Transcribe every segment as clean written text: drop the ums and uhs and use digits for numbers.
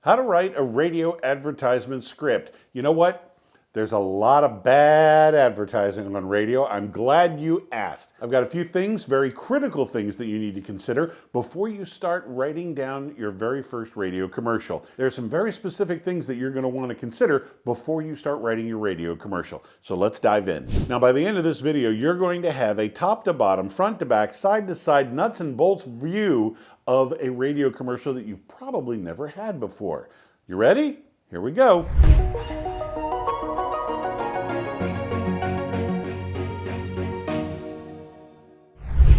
How to write a radio advertisement script. You know what? There's a lot of bad advertising on radio. I'm glad you asked. I've got a few things, very critical things that you need to consider before you start writing down your very first radio commercial. There are some very specific things that you're going to want to consider before you start writing your radio commercial. So let's dive in. Now, by the end of this video, you're going to have a top to bottom, front to back, side to side, nuts and bolts view of a radio commercial that you've probably never had before. You ready? Here we go.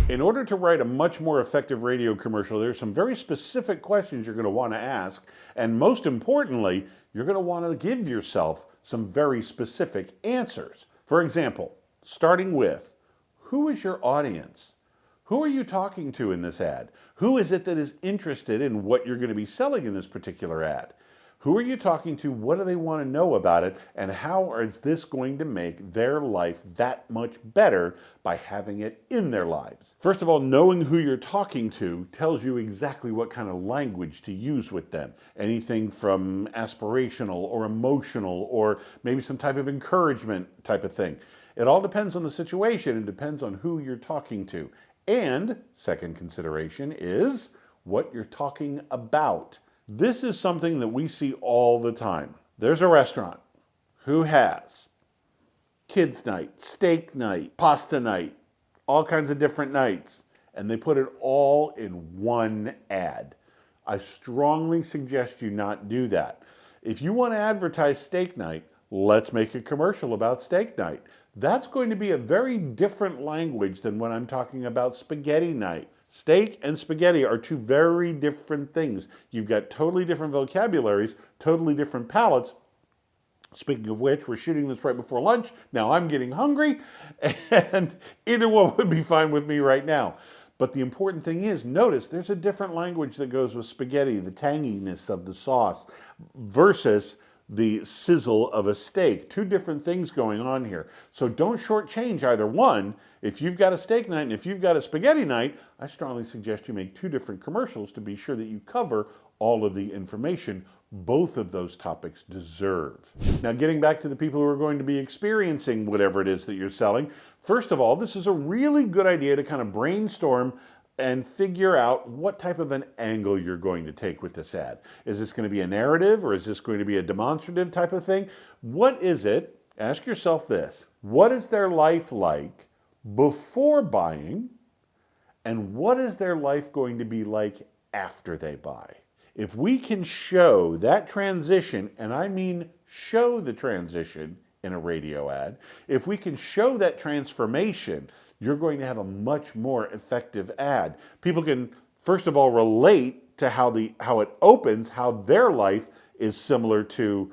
In order to write a much more effective radio commercial, there's some very specific questions you're going to want to ask, and most importantly, you're going to want to give yourself some very specific answers. For example, starting with, who is your audience? Who are you talking to in this ad? Who is it that is interested in what you're going to be selling in this particular ad? Who are you talking to? What do they want to know about it? And how is this going to make their life that much better by having it in their lives? First of all, knowing who you're talking to tells you exactly what kind of language to use with them. Anything from aspirational or emotional or maybe some type of encouragement type of thing. It all depends on the situation and depends on who you're talking to. And second consideration is what you're talking about. This is something that we see all the time. There's a restaurant who has kids' night, steak night, pasta night, all kinds of different nights, and they put it all in one ad. I strongly suggest you not do that. If you want to advertise steak night, let's make a commercial about steak night. That's going to be a very different language than when I'm talking about spaghetti night. Steak and spaghetti are two very different things. You've got totally different vocabularies, totally different palates. Speaking of which, we're shooting this right before lunch. Now I'm getting hungry, and either one would be fine with me right now. But the important thing is, notice there's a different language that goes with spaghetti, the tanginess of the sauce, versus the sizzle of a steak. Two different things going on here. So don't shortchange either one. If you've got a steak night and if you've got a spaghetti night, I strongly suggest you make two different commercials to be sure that you cover all of the information both of those topics deserve. Now, getting back to the people who are going to be experiencing whatever it is that you're selling, first of all, this is a really good idea to kind of brainstorm and figure out what type of an angle you're going to take with this ad. Is this going to be a narrative or is this going to be a demonstrative type of thing? What is it? Ask yourself this. What is their life like before buying? And what is their life going to be like after they buy? If we can show that transition, and I mean show the transition in a radio ad, if we can show that transformation, you're going to have a much more effective ad. People can, first of all, relate to how it opens, how their life is similar to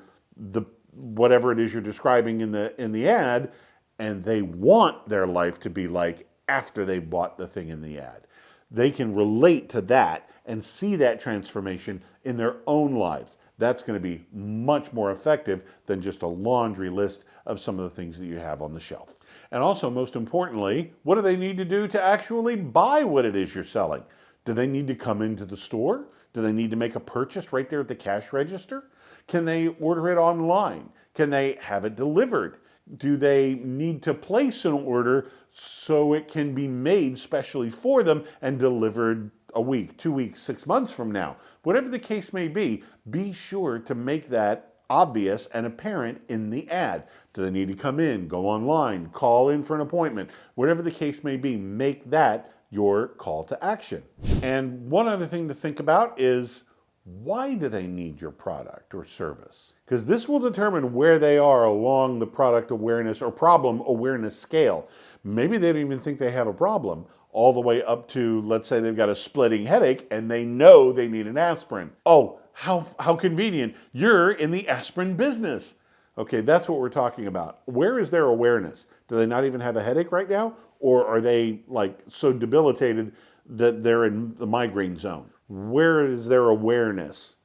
whatever it is you're describing in the ad, and they want their life to be like after they bought the thing in the ad. They can relate to that and see that transformation in their own lives. That's going to be much more effective than just a laundry list of some of the things that you have on the shelf. And also, most importantly, what do they need to do to actually buy what it is you're selling? Do they need to come into the store? Do they need to make a purchase right there at the cash register? Can they order it online? Can they have it delivered? Do they need to place an order so it can be made specially for them and delivered a week, 2 weeks, 6 months from now? Whatever the case may be sure to make that obvious and apparent in the ad. Do they need to come in, go online, call in for an appointment? Whatever the case may be, make that your call to action. And one other thing to think about is, why do they need your product or service? Because this will determine where they are along the product awareness or problem awareness scale. Maybe they don't even think they have a problem, all the way up to, let's say they've got a splitting headache and they know they need an aspirin. Oh, how convenient. You're in the aspirin business. Okay, that's what we're talking about. Where is their awareness? Do they not even have a headache right now? Or are they like so debilitated that they're in the migraine zone? Where is their awareness?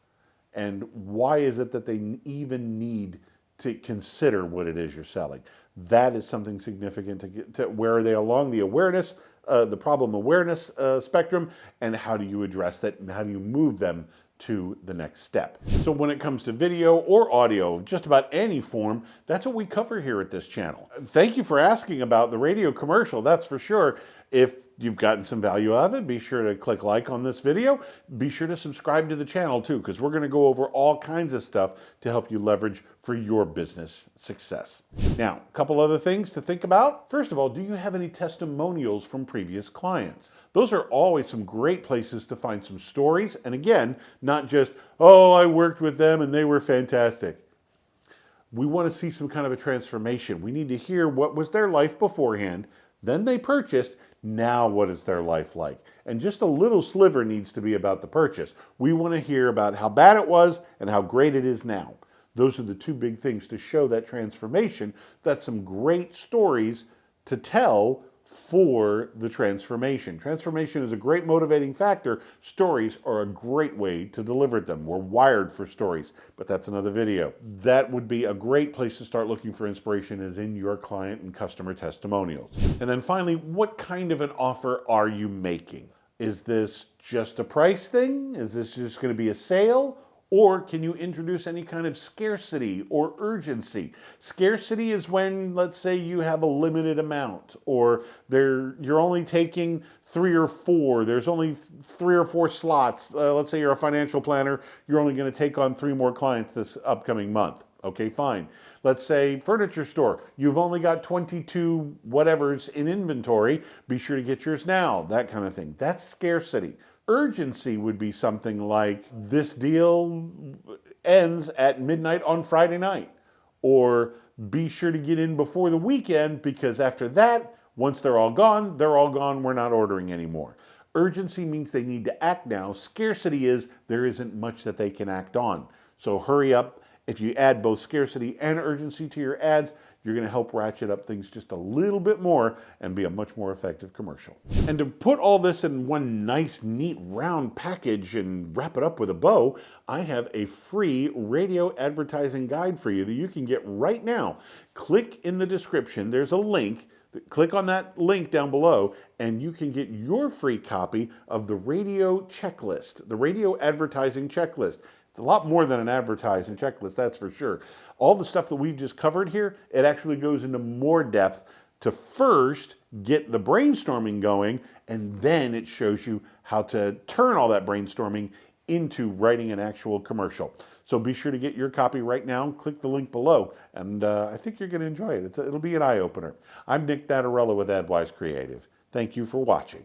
And why is it that they even need to consider what it is you're selling? That is something significant to get to. Where are they along the awareness, the problem awareness spectrum, and how do you address that, and how do you move them to the next step. So when it comes to video or audio, just about any form, that's what we cover here at this channel. Thank you for asking about the radio commercial, that's for sure. If you've gotten some value out of it, be sure to click like on this video. Be sure to subscribe to the channel too, because we're going to go over all kinds of stuff to help you leverage for your business success. Now, a couple other things to think about. First of all, do you have any testimonials from previous clients? Those are always some great places to find some stories. And again, not just, oh, I worked with them and they were fantastic. We want to see some kind of a transformation. We need to hear what was their life beforehand, then they purchased. Now what is their life like? And just a little sliver needs to be about the purchase. We want to hear about how bad it was and how great it is now. Those are the two big things to show that transformation. That's some great stories to tell for the transformation. Transformation is a great motivating factor. Stories are a great way to deliver them. We're wired for stories, but that's another video. That would be a great place to start looking for inspiration, is in your client and customer testimonials. And then finally, what kind of an offer are you making? Is this just a price thing? Is this just going to be a sale? Or can you introduce any kind of scarcity or urgency? Scarcity is when, let's say, you have a limited amount, or you're only taking 3 or 4. There's only 3 or 4 slots. Let's say you're a financial planner. You're only going to take on 3 more clients this upcoming month. Okay, fine. Let's say furniture store. You've only got 22 whatevers in inventory. Be sure to get yours now. That kind of thing. That's scarcity. Urgency would be something like, this deal ends at midnight on Friday night. Or be sure to get in before the weekend, because after that, once they're all gone, we're not ordering anymore. Urgency means they need to act now. Scarcity is there isn't much that they can act on. So hurry up. If you add both scarcity and urgency to your ads, you're going to help ratchet up things just a little bit more and be a much more effective commercial. And to put all this in one nice, neat, round package and wrap it up with a bow, I have a free radio advertising guide for you that you can get right now. Click in the description. There's a link. Click on that link down below, and you can get your free copy of the radio checklist, the radio advertising checklist. It's a lot more than an advertising checklist, that's for sure. All the stuff that we've just covered here, it actually goes into more depth to first get the brainstorming going, and then it shows you how to turn all that brainstorming into writing an actual commercial. So be sure to get your copy right now. Click the link below, and I think you're going to enjoy it. It'll be an eye-opener. I'm Nick Natarella with AdWise Creative. Thank you for watching.